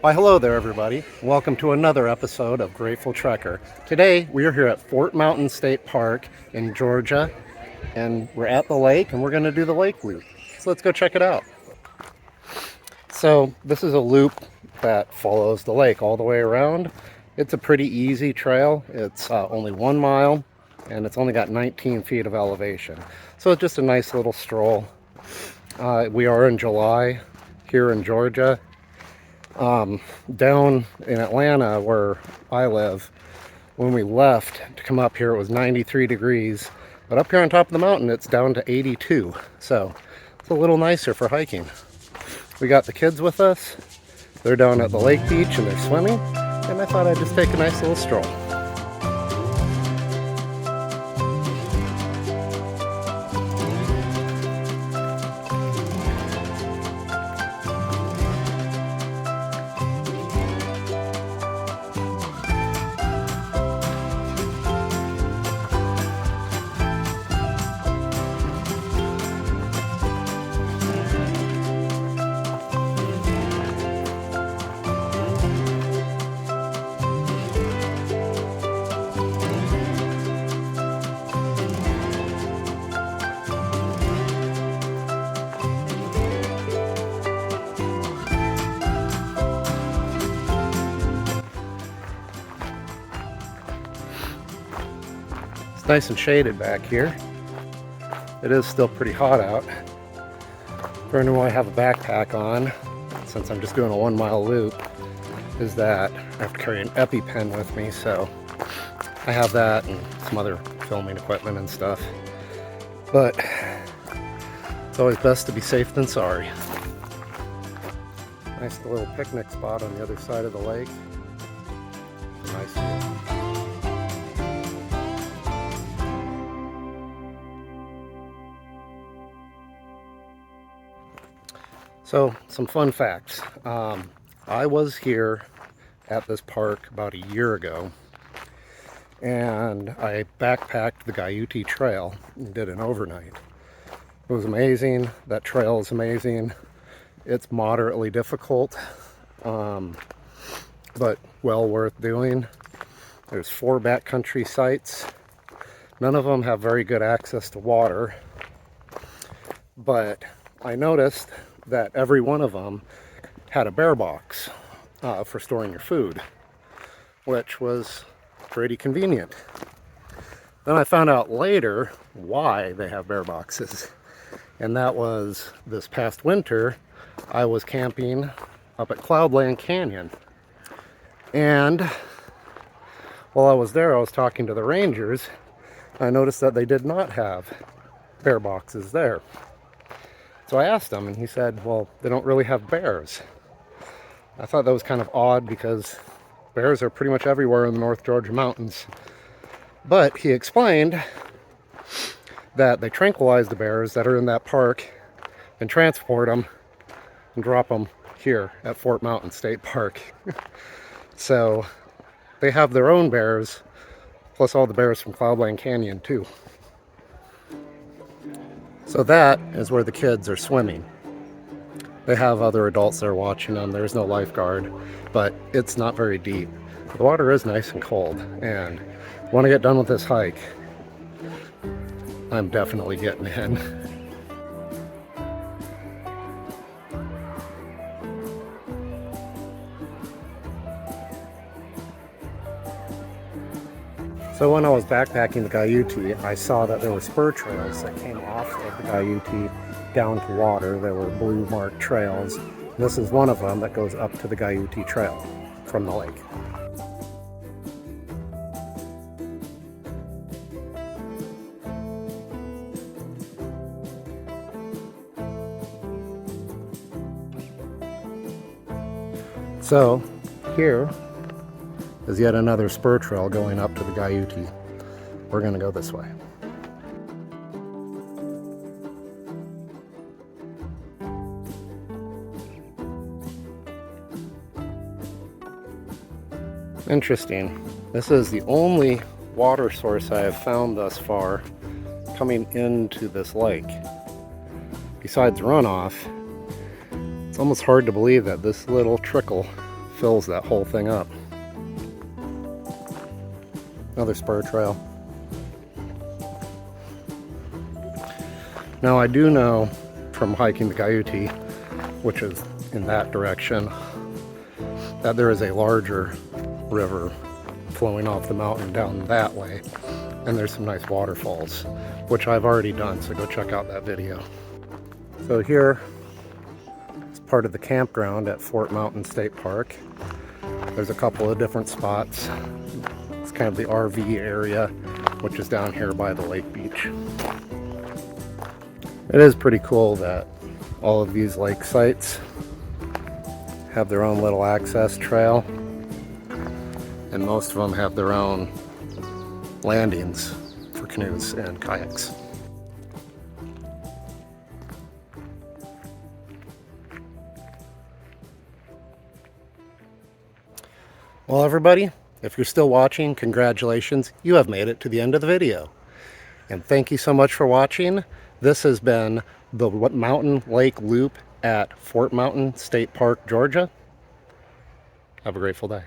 Why, hello there, everybody. Welcome to another episode of Grateful Trekker. Today, we are here at Fort Mountain State Park in Georgia, and we're at the lake, and we're going to do the lake loop. So let's go check it out. So this is a loop that follows the lake all the way around. It's a pretty easy trail. It's only 1 mile, and it's only got 19 feet of elevation. So it's just a nice little stroll. We are in July here in Georgia. Down in Atlanta, where I live, when we left to come up here, it was 93 degrees. But up here on top of the mountain, it's down to 82. So it's a little nicer for hiking. We got the kids with us. They're down at the lake beach and they're swimming. And I thought I'd just take a nice little stroll. It's nice and shaded back here. It is still pretty hot out. The reason why I have a backpack on, since I'm just doing a 1 mile loop, is that I have to carry an EpiPen with me, so I have that and some other filming equipment and stuff. But it's always best to be safe than sorry. Nice little picnic spot on the other side of the lake. It's a nice view. So, some fun facts. I was here at this park about a year ago, and I backpacked the Gaiuti Trail and did an overnight. It was amazing. That trail is amazing. It's moderately difficult, but well worth doing. There's 4 backcountry sites. None of them have very good access to water, but I noticed that every one of them had a bear box for storing your food, which was pretty convenient. Then I found out later why they have bear boxes, and that was this past winter I was camping up at Cloudland Canyon, and while I was there I was talking to the rangers. I noticed that they did not have bear boxes there. So I asked him, and he said, well, they don't really have bears. I thought that was kind of odd because bears are pretty much everywhere in the North Georgia mountains. But he explained that they tranquilize the bears that are in that park and transport them and drop them here at Fort Mountain State Park. So they have their own bears, plus all the bears from Cloudland Canyon too. So that is where the kids are swimming. They have other adults there watching them. There's no lifeguard, but it's not very deep. The water is nice and cold, and when I get done with this hike, I'm definitely getting in. So when I was backpacking the Gaiuti, I saw that there were spur trails that came off of the Gaiuti down to water. There were blue marked trails. This is one of them that goes up to the Gaiuti Trail from the lake. So here is yet another spur trail going up to the Gaiuti. We're going to go this way. Interesting. This is the only water source I have found thus far coming into this lake. Besides runoff, it's almost hard to believe that this little trickle fills that whole thing up. Another spur trail. Now I do know from hiking the Gaiuti, which is in that direction, that there is a larger river flowing off the mountain down that way, and there's some nice waterfalls, which I've already done, so go check out that video. So here is part of the campground at Fort Mountain State Park. There's a couple of different spots. It's kind of the RV area, which is down here by the lake beach. It is pretty cool that all of these lake sites have their own little access trail, and most of them have their own landings for canoes and kayaks. Well, everybody, if you're still watching, congratulations, you have made it to the end of the video. And thank you so much for watching. This has been the Mountain Lake Loop at Fort Mountain State Park, Georgia. Have a grateful day.